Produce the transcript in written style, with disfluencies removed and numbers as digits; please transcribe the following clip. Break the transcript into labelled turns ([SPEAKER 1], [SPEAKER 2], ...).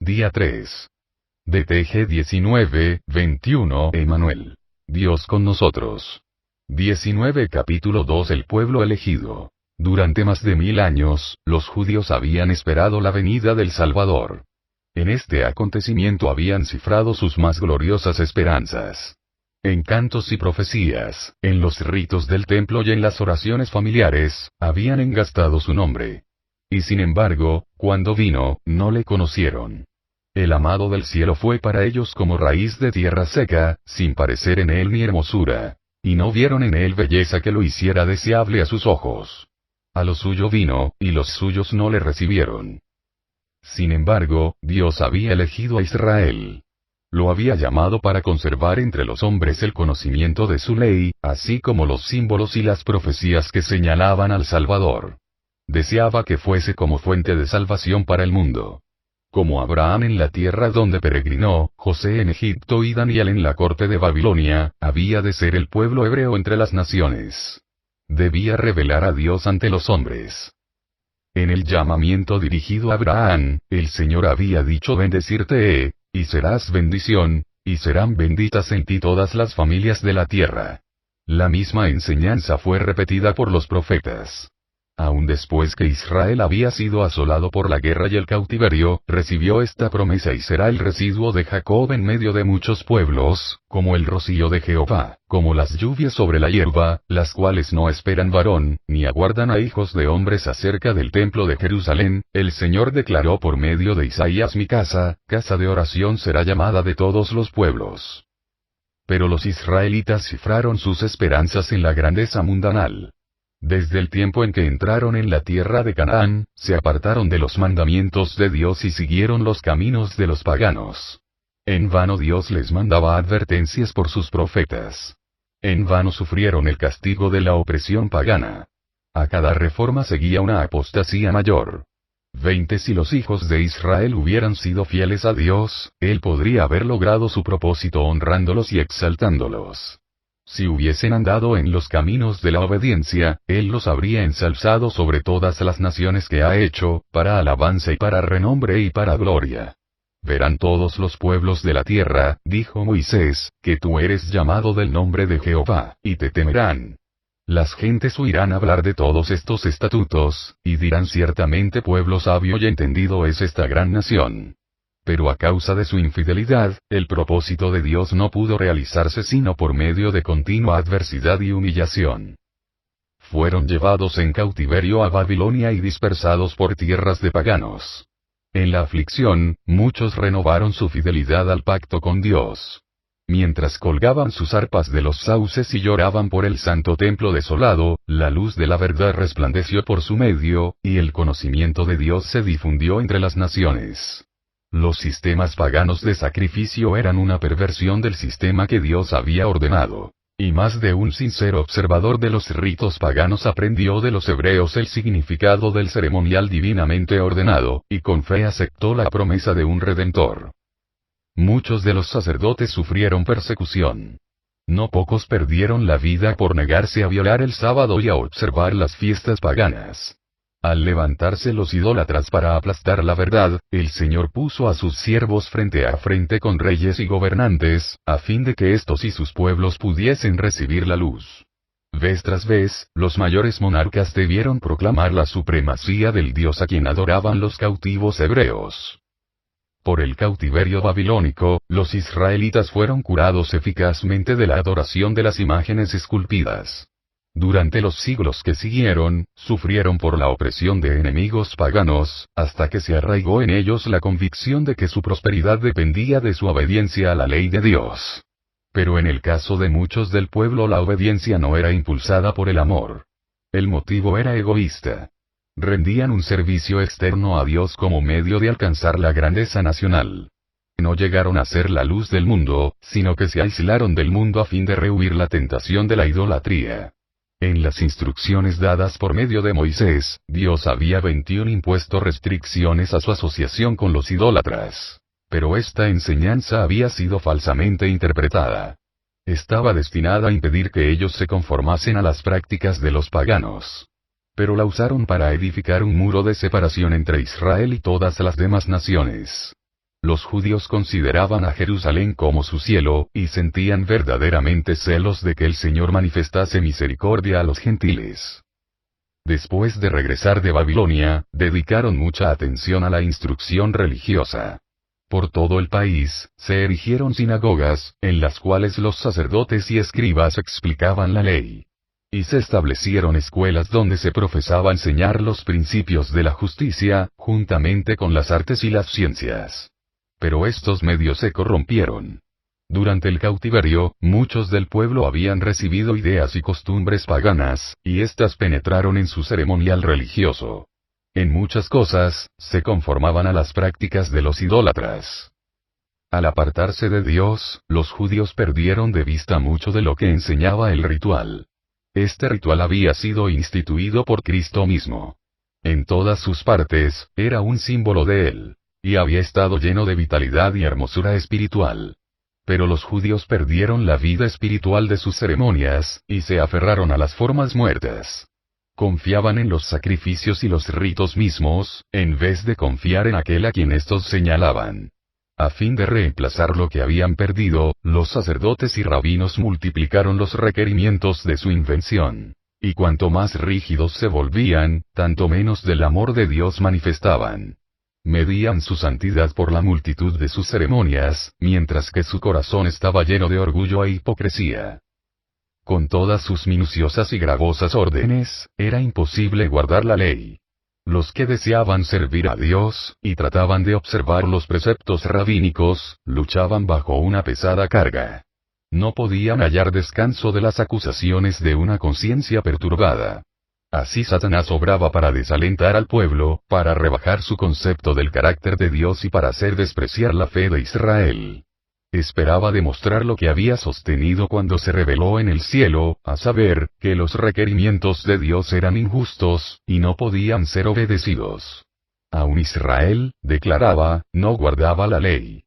[SPEAKER 1] Día 3. DTG 19:21 Emanuel. Dios con nosotros. 19 Capítulo 2 El pueblo elegido. Durante más de 1000 años, los judíos habían esperado la venida del Salvador. En este acontecimiento habían cifrado sus más gloriosas esperanzas. En cantos y profecías, en los ritos del templo y en las oraciones familiares, habían engastado su nombre. Y sin embargo, cuando vino, no le conocieron. El amado del cielo fue para ellos como raíz de tierra seca, sin parecer en él ni hermosura. Y no vieron en él belleza que lo hiciera deseable a sus ojos. A lo suyo vino, y los suyos no le recibieron. Sin embargo, Dios había elegido a Israel. Lo había llamado para conservar entre los hombres el conocimiento de su ley, así como los símbolos y las profecías que señalaban al Salvador. Deseaba que fuese como fuente de salvación para el mundo. Como Abraham en la tierra donde peregrinó, José en Egipto y Daniel en la corte de Babilonia, había de ser el pueblo hebreo entre las naciones. Debía revelar a Dios ante los hombres. En el llamamiento dirigido a Abraham, el Señor había dicho: bendecirte he, y serás bendición, y serán benditas en ti todas las familias de la tierra. La misma enseñanza fue repetida por los profetas. Aun después que Israel había sido asolado por la guerra y el cautiverio, recibió esta promesa: y será el residuo de Jacob en medio de muchos pueblos, como el rocío de Jehová, como las lluvias sobre la hierba, las cuales no esperan varón, ni aguardan a hijos de hombres. Acerca del templo de Jerusalén, el Señor declaró por medio de Isaías: mi casa de oración será llamada de todos los pueblos. Pero los israelitas cifraron sus esperanzas en la grandeza mundanal. Desde el tiempo en que entraron en la tierra de Canaán, se apartaron de los mandamientos de Dios y siguieron los caminos de los paganos. En vano Dios les mandaba advertencias por sus profetas. En vano sufrieron el castigo de la opresión pagana. A cada reforma seguía una apostasía mayor. Si los hijos de Israel hubieran sido fieles a Dios, Él podría haber logrado su propósito honrándolos y exaltándolos. Si hubiesen andado en los caminos de la obediencia, Él los habría ensalzado sobre todas las naciones que ha hecho, para alabanza y para renombre y para gloria. Verán todos los pueblos de la tierra, dijo Moisés, que tú eres llamado del nombre de Jehová, y te temerán. Las gentes oirán hablar de todos estos estatutos, y dirán: ciertamente pueblo sabio y entendido es esta gran nación. Pero a causa de su infidelidad, el propósito de Dios no pudo realizarse sino por medio de continua adversidad y humillación. Fueron llevados en cautiverio a Babilonia y dispersados por tierras de paganos. En la aflicción, muchos renovaron su fidelidad al pacto con Dios. Mientras colgaban sus arpas de los sauces y lloraban por el santo templo desolado, la luz de la verdad resplandeció por su medio, y el conocimiento de Dios se difundió entre las naciones. Los sistemas paganos de sacrificio eran una perversión del sistema que Dios había ordenado. Y más de un sincero observador de los ritos paganos aprendió de los hebreos el significado del ceremonial divinamente ordenado, y con fe aceptó la promesa de un Redentor. Muchos de los sacerdotes sufrieron persecución. No pocos perdieron la vida por negarse a violar el sábado y a observar las fiestas paganas. Al levantarse los idólatras para aplastar la verdad, el Señor puso a sus siervos frente a frente con reyes y gobernantes, a fin de que estos y sus pueblos pudiesen recibir la luz. Vez tras vez, los mayores monarcas debieron proclamar la supremacía del Dios a quien adoraban los cautivos hebreos. Por el cautiverio babilónico, los israelitas fueron curados eficazmente de la adoración de las imágenes esculpidas. Durante los siglos que siguieron, sufrieron por la opresión de enemigos paganos, hasta que se arraigó en ellos la convicción de que su prosperidad dependía de su obediencia a la ley de Dios. Pero en el caso de muchos del pueblo la obediencia no era impulsada por el amor. El motivo era egoísta. Rendían un servicio externo a Dios como medio de alcanzar la grandeza nacional. No llegaron a ser la luz del mundo, sino que se aislaron del mundo a fin de rehuir la tentación de la idolatría. En las instrucciones dadas por medio de Moisés, Dios había impuesto restricciones a su asociación con los idólatras. Pero esta enseñanza había sido falsamente interpretada. Estaba destinada a impedir que ellos se conformasen a las prácticas de los paganos. Pero la usaron para edificar un muro de separación entre Israel y todas las demás naciones. Los judíos consideraban a Jerusalén como su cielo, y sentían verdaderamente celos de que el Señor manifestase misericordia a los gentiles. Después de regresar de Babilonia, dedicaron mucha atención a la instrucción religiosa. Por todo el país, se erigieron sinagogas, en las cuales los sacerdotes y escribas explicaban la ley. Y se establecieron escuelas donde se profesaba enseñar los principios de la justicia, juntamente con las artes y las ciencias. Pero estos medios se corrompieron. Durante el cautiverio, muchos del pueblo habían recibido ideas y costumbres paganas, y éstas penetraron en su ceremonial religioso. En muchas cosas, se conformaban a las prácticas de los idólatras. Al apartarse de Dios, los judíos perdieron de vista mucho de lo que enseñaba el ritual. Este ritual había sido instituido por Cristo mismo. En todas sus partes, era un símbolo de Él. Y había estado lleno de vitalidad y hermosura espiritual. Pero los judíos perdieron la vida espiritual de sus ceremonias, y se aferraron a las formas muertas. Confiaban en los sacrificios y los ritos mismos, en vez de confiar en aquel a quien estos señalaban. A fin de reemplazar lo que habían perdido, los sacerdotes y rabinos multiplicaron los requerimientos de su invención. Y cuanto más rígidos se volvían, tanto menos del amor de Dios manifestaban. Medían su santidad por la multitud de sus ceremonias, mientras que su corazón estaba lleno de orgullo e hipocresía. Con todas sus minuciosas y gravosas órdenes, era imposible guardar la ley. Los que deseaban servir a Dios, y trataban de observar los preceptos rabínicos, luchaban bajo una pesada carga. No podían hallar descanso de las acusaciones de una conciencia perturbada. Así Satanás obraba para desalentar al pueblo, para rebajar su concepto del carácter de Dios y para hacer despreciar la fe de Israel. Esperaba demostrar lo que había sostenido cuando se reveló en el cielo, a saber, que los requerimientos de Dios eran injustos, y no podían ser obedecidos. Aún Israel, declaraba, no guardaba la ley.